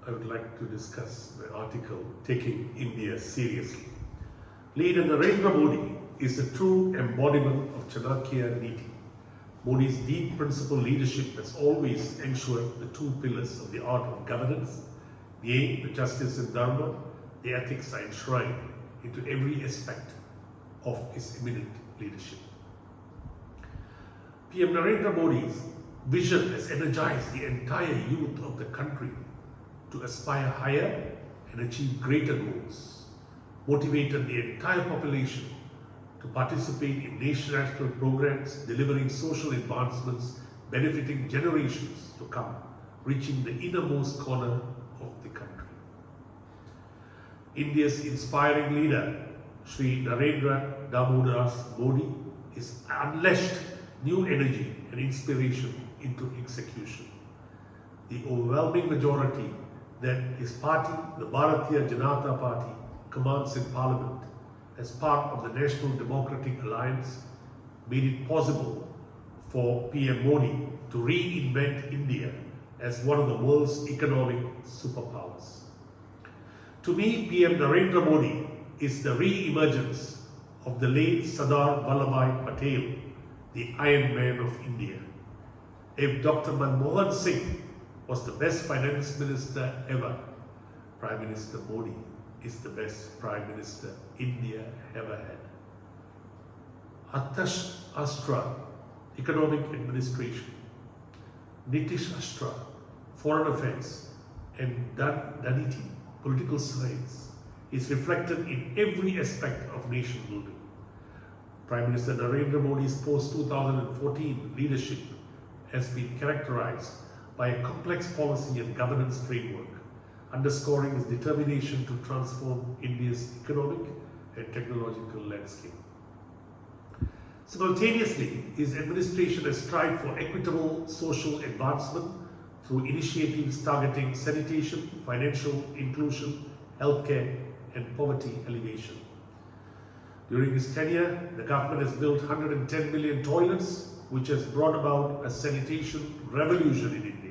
I would like to discuss the article, Taking India Seriously. Leader Narendra Modi is the true embodiment of Chanakya Niti. Modi's deep principled leadership has always ensured the two pillars of the art of governance, the aim, the justice and dharma, the ethics are enshrined into every aspect of his eminent leadership. PM Narendra Modi's vision has energized the entire youth of the country to aspire higher and achieve greater goals, motivated the entire population to participate in national programs, delivering social advancements, benefiting generations to come, reaching the innermost corner of the country. India's inspiring leader, Sri Narendra Damodar Modi, has unleashed new energy and inspiration into execution. The overwhelming majority that his party, the Bharatiya Janata Party, commands in Parliament as part of the National Democratic Alliance made it possible for PM Modi to reinvent India as one of the world's economic superpowers. To me, PM Narendra Modi is the re-emergence of the late Sardar Vallabhbhai Patel, the Iron Man of India. If Dr. Manmohan Singh was the best finance minister ever, Prime Minister Modi is the best Prime Minister India ever had. Atash Astra, Economic Administration, Nitish Astra, Foreign Affairs, and Daniti, Political Science, is reflected in every aspect of nation building. Prime Minister Narendra Modi's post-2014 leadership has been characterized by a complex policy and governance framework, underscoring his determination to transform India's economic and technological landscape. Simultaneously, his administration has strived for equitable social advancement through initiatives targeting sanitation, financial inclusion, healthcare, and poverty alleviation. During his tenure, the government has built 110 million toilets, which has brought about a sanitation revolution in India.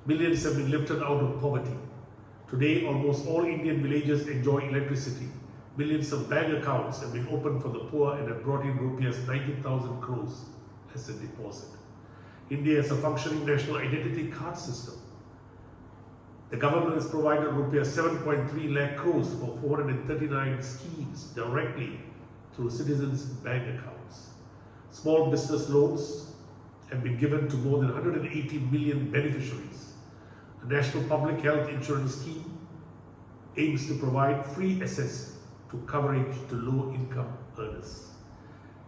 Millions have been lifted out of poverty. Today, almost all Indian villages enjoy electricity. Millions of bank accounts have been opened for the poor and have brought in rupees 90,000 crores as a deposit. India has a functioning national identity card system. The government has provided rupees 7.3 lakh crores for 439 schemes directly through citizens' bank accounts. Small business loans have been given to more than 180 million beneficiaries. The National Public Health Insurance Scheme aims to provide free access to coverage to low-income earners.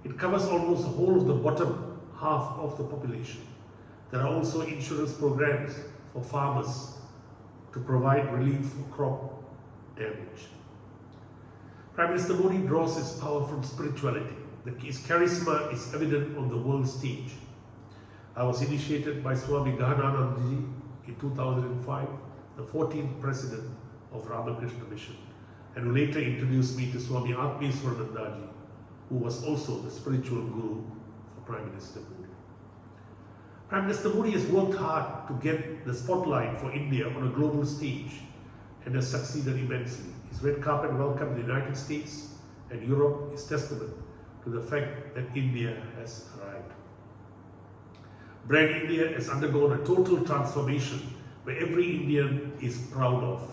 It covers almost the whole of the bottom half of the population. There are also insurance programs for farmers to provide relief for crop damage. Prime Minister Modi draws his power from spirituality. His charisma is evident on the world stage. I was initiated by Swami Gahananandji in 2005, the 14th president of Ramakrishna Mission, and who later introduced me to Swami Atmeswaranandaji, who was also the spiritual guru for Prime Minister Modi. Prime Minister Modi has worked hard to get the spotlight for India on a global stage and has succeeded immensely. His red carpet welcome in the United States and Europe is testament to the fact that India has arrived. Brand India has undergone a total transformation where every Indian is proud of,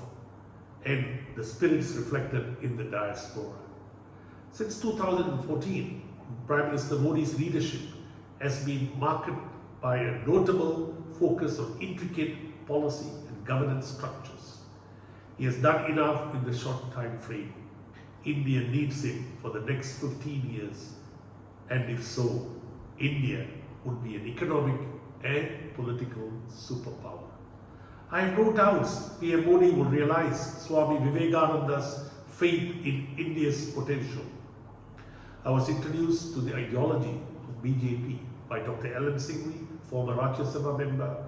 and the spirits reflected in the diaspora. Since 2014, Prime Minister Modi's leadership has been marked by a notable focus on intricate policy and governance structures. He has done enough in the short time frame. India needs him for the next 15 years, and if so, India would be an economic and political superpower. I have no doubts PM Modi will realize Swami Vivekananda's faith in India's potential. I was introduced to the ideology of BJP by Dr. Ellen Singhvi, former Rajya Sabha member,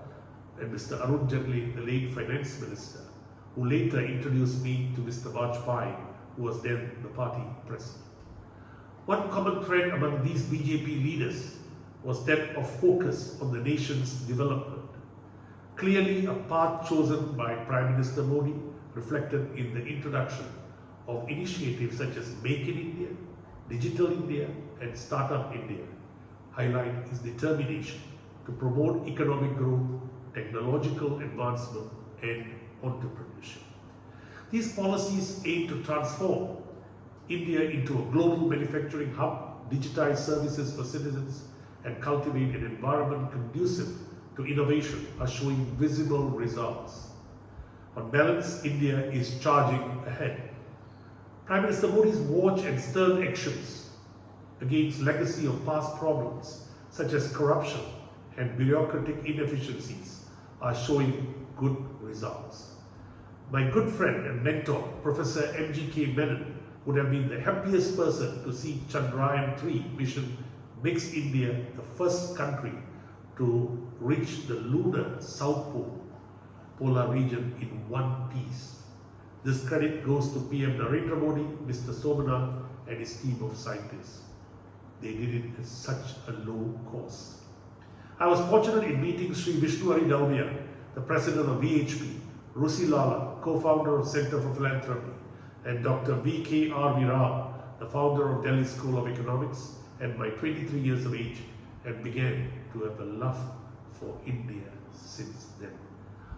and Mr. Arun Jaitley, the late finance minister, who later introduced me to Mr. Vajpayee, who was then the party president. One common thread among these BJP leaders was that of focus on the nation's development. Clearly, a path chosen by Prime Minister Modi reflected in the introduction of initiatives such as Make in India, Digital India and Startup India highlight his determination to promote economic growth, technological advancement and entrepreneurship. These policies aim to transform India into a global manufacturing hub, digitize services for citizens and cultivate an environment conducive to innovation are showing visible results. On balance, India is charging ahead. Prime Minister Modi's watch and stern actions against legacy of past problems such as corruption and bureaucratic inefficiencies are showing good results. My good friend and mentor, Professor M.G.K. Menon, would have been the happiest person to see Chandrayaan-3 mission makes India the first country to reach the lunar South Pole, polar region in one piece. This credit goes to PM Narendra Modi, Mr. Somanath and his team of scientists. They did it at such a low cost. I was fortunate in meeting Sri Vishnuhari Dalmia, the president of VHP, Rusi Lala, co-founder of Center for Philanthropy, and Dr. V.K.R.V. Rao, the founder of Delhi School of Economics, at my 23 years of age, and began to have a love for India since then.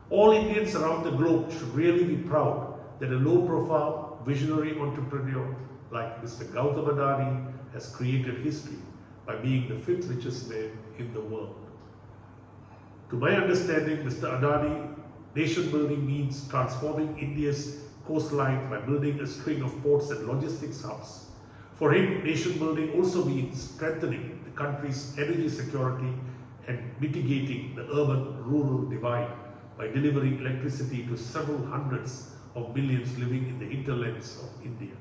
All Indians around the globe should really be proud that a low-profile, visionary entrepreneur like Mr. Gautam Adani has created history by being the 5th richest man in the world. To my understanding, Mr. Adani, nation building means transforming India's coastline by building a string of ports and logistics hubs. For him, nation building also means strengthening the country's energy security and mitigating the urban-rural divide by delivering electricity to several hundreds of millions living in the hinterlands of India.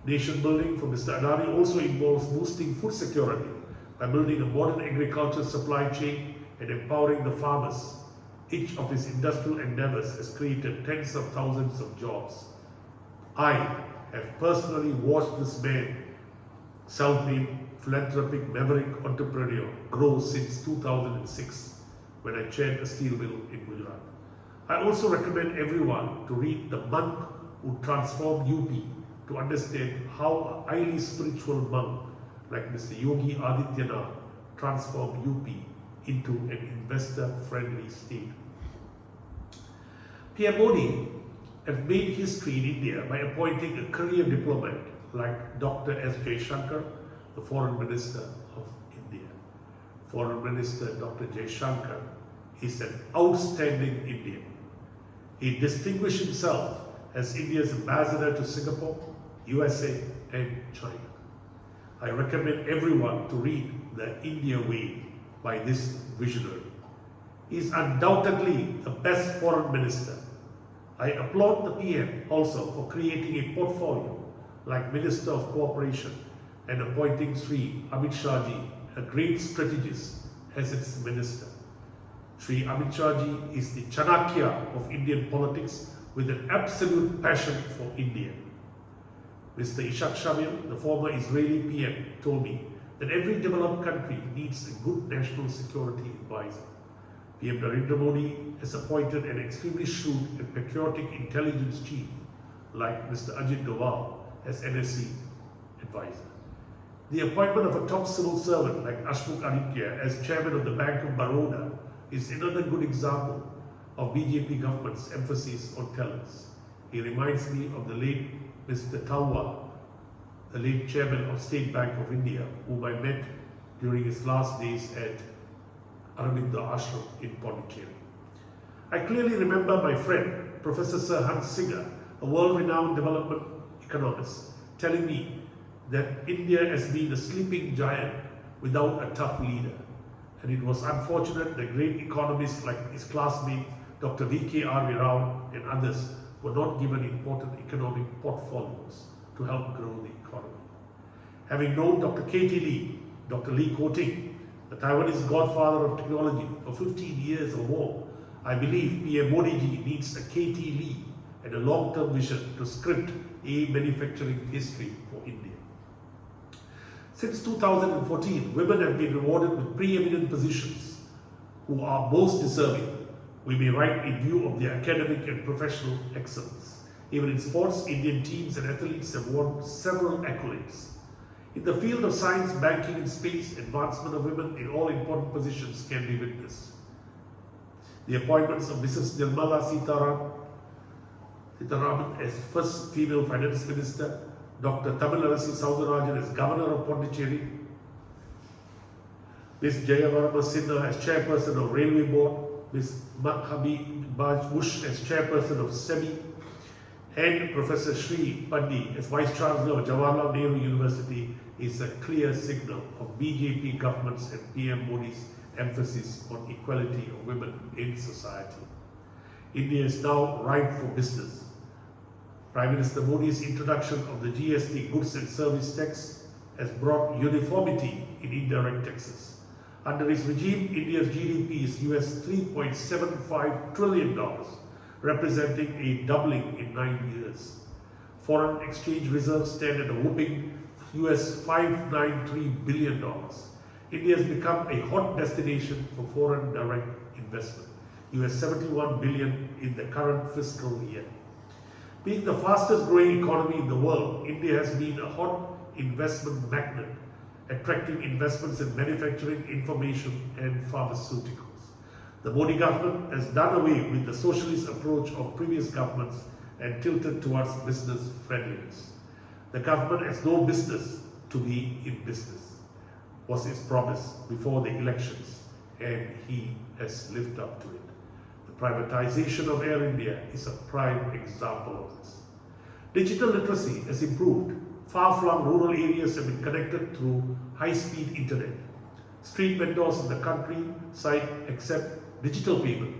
Nation building for Mr. Adani also involves boosting food security by building a modern agriculture supply chain and empowering the farmers. Each of his industrial endeavors has created tens of thousands of jobs. I have personally watched this man, self-made philanthropic maverick entrepreneur, grow since 2006 when I chaired a steel mill in Gujarat. I also recommend everyone to read The Monk Who Transformed UP to understand how a highly spiritual monk like Mr. Yogi Adityanath transformed UP into an investor-friendly state. PM Modi has made history in India by appointing a career diplomat like Dr. S. Jaishankar, the Foreign Minister of India. Foreign Minister Dr. Jaishankar is an outstanding Indian. He distinguished himself as India's ambassador to Singapore, USA and China. I recommend everyone to read The India Way by this visionary. He is undoubtedly the best foreign minister. I applaud the PM also for creating a portfolio like Minister of Cooperation and appointing Sri Amit Shah Ji, a great strategist, as its minister. Sri Amit Shah Ji is the Chanakya of Indian politics with an absolute passion for India. Mr. Ishak Shamil, the former Israeli PM, told me that every developed country needs a good national security advisor. PM Narendra Modi has appointed an extremely shrewd and patriotic intelligence chief like Mr. Ajit Doval as NSC advisor. The appointment of a top civil servant like Ashmukh Aditya as chairman of the Bank of Baroda is another good example of BJP government's emphasis on talents. He reminds me of the late Mr. Talwar, the late chairman of State Bank of India, whom I met during his last days at Aravinda Ashram in Pondicherry. I clearly remember my friend, Professor Sir Hans Singer, a world-renowned development economist, telling me that India has been a sleeping giant without a tough leader. And it was unfortunate that great economists like his classmate, Dr. V.K.R.V. Rao and others were not given important economic portfolios to help grow the economy. Having known Dr. K.T. Lee, Dr. Lee Ko-ting, the Taiwanese godfather of technology, for 15 years or more, I believe PM Modi ji needs a K.T. Lee and a long-term vision to script a manufacturing history for India. Since 2014, women have been rewarded with preeminent positions who are most deserving. we may write in view of their academic and professional excellence. Even in sports, Indian teams and athletes have won several accolades. In the field of science, banking and space, advancement of women in all important positions can be witnessed. The appointments of Mrs. Nirmala Sitharaman as first female finance minister, Dr. Tamilarasi Soundararajan as governor of Pondicherry, Ms. Jayavarma Sinha as chairperson of Railway Board, Ms. Madhabi Bush as chairperson of SEBI, and Professor Sri Pandi as Vice Chancellor of Jawaharlal Nehru University is a clear signal of BJP government's and PM Modi's emphasis on equality of women in society. India is now ripe for business. Prime Minister Modi's introduction of the GST goods and service tax has brought uniformity in indirect taxes. Under his regime, India's GDP is $3.75 trillion, representing a doubling in 9 years. Foreign exchange reserves stand at a whopping $593 billion. India has become a hot destination for foreign direct investment, $71 billion in the current fiscal year. Being the fastest growing economy in the world, India has been a hot investment magnet, attracting investments in manufacturing, information and pharmaceuticals. The Modi government has done away with the socialist approach of previous governments and tilted towards business friendliness. The government has no business to be in business, was his promise before the elections, and he has lived up to it. The privatization of Air India is a prime example of this. Digital literacy has improved. Far-flung rural areas have been connected through high-speed internet. Street vendors in the countryside accept digital payment.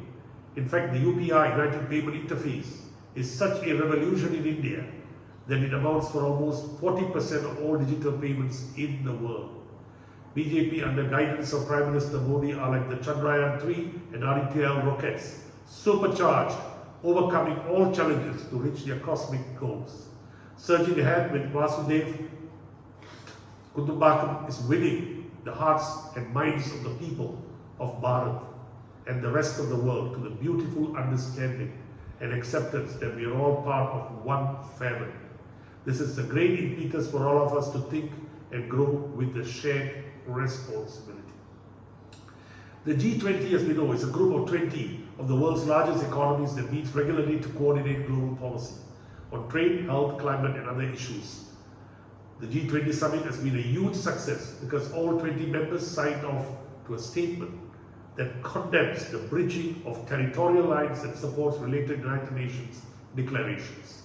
In fact, the UPI, United Payment Interface, is such a revolution in India that it amounts for almost 40% of all digital payments in the world. BJP, under guidance of Prime Minister Modi, are like the Chandrayaan-3 and RTL rockets, supercharged, overcoming all challenges to reach their cosmic goals. Surging ahead with Vasudev Kutumbakam is winning the hearts and minds of the people of Bharat and the rest of the world to the beautiful understanding and acceptance that we are all part of one family. This is a great impetus for all of us to think and grow with the shared responsibility. The G20, as we know, is a group of 20 of the world's largest economies that meets regularly to coordinate global policy on trade, health, climate and other issues. The G20 summit has been a huge success because all 20 members signed off to a statement that condemns the bridging of territorial lines and supports related United Nations declarations.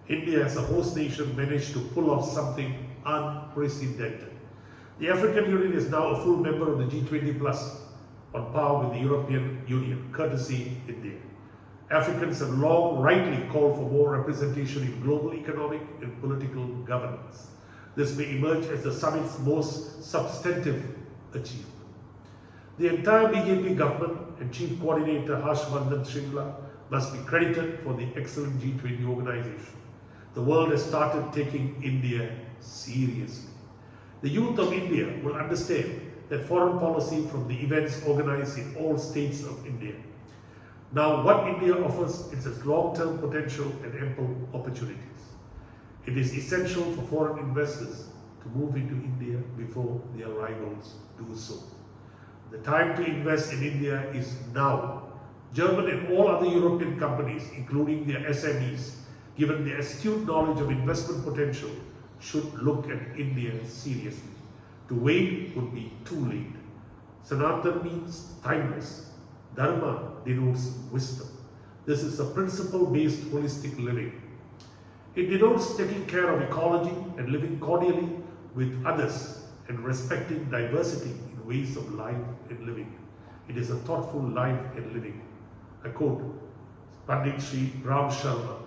India as a host nation managed to pull off something unprecedented. The African Union is now a full member of the G20 Plus, on par with the European Union, courtesy India. Africans have long rightly called for more representation in global economic and political governance. This may emerge as the summit's most substantive achievement. The entire BJP government and Chief Coordinator Harshvardhan Shringla must be credited for the excellent G20 organization. The world has started taking India seriously. The youth of India will understand that foreign policy from the events organized in all states of India. Now, what India offers is its long-term potential and ample opportunities. It is essential for foreign investors to move into India before their rivals do so. The time to invest in India is now. German and all other European companies, including their SMEs, given their astute knowledge of investment potential, should look at India seriously. To wait would be too late. Sanatan means timeless. Dharma denotes wisdom. This is a principle-based holistic living. It denotes taking care of ecology and living cordially with others and respecting diversity in ways of life and living. It is a thoughtful life and living. I quote Pandit Sri Ram Sharma.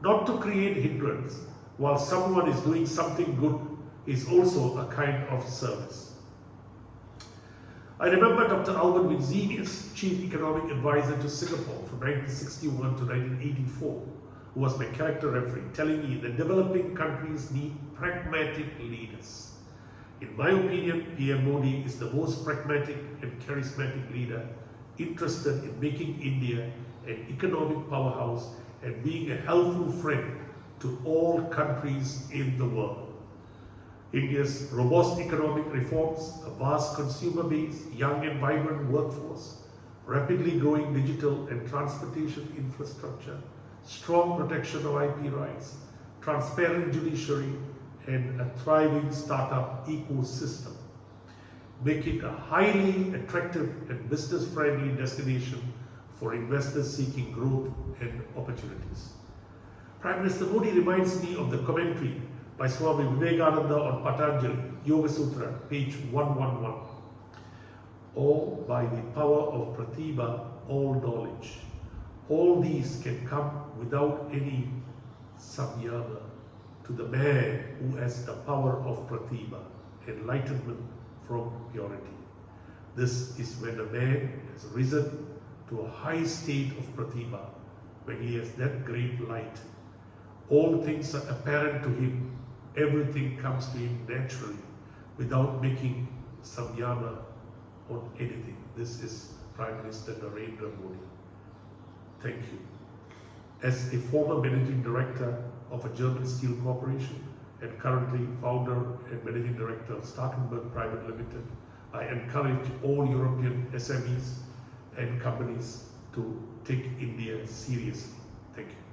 Not to create hindrance while someone is doing something good is also a kind of service. I remember Dr. Alvin Winsenius, Chief Economic Advisor to Singapore from 1961 to 1984, who was my character referee, telling me that developing countries need pragmatic leaders. In my opinion, PM Modi is the most pragmatic and charismatic leader interested in making India an economic powerhouse and being a helpful friend to all countries in the world. India's robust economic reforms, a vast consumer base, young and vibrant workforce, rapidly growing digital and transportation infrastructure, strong protection of IP rights, transparent judiciary, and a thriving startup ecosystem make it a highly attractive and business-friendly destination for investors seeking growth and opportunities. Prime Minister Modi reminds me of the commentary by Swami Vivekananda on Patanjali, Yoga Sutra, page 111. All by the power of Pratibha, all knowledge. All these can come without any samyama to the man who has the power of Pratibha, enlightenment from purity. This is when a man has risen to a high state of Pratibha, when he has that great light. All things are apparent to him. Everything comes to him naturally without making samyama on anything. This is Prime Minister Narendra Modi. Thank you. As a former managing director of a German steel corporation and currently founder and managing director of Starkenberg Private Limited, I encourage all European SMEs and companies to take India seriously. Thank you.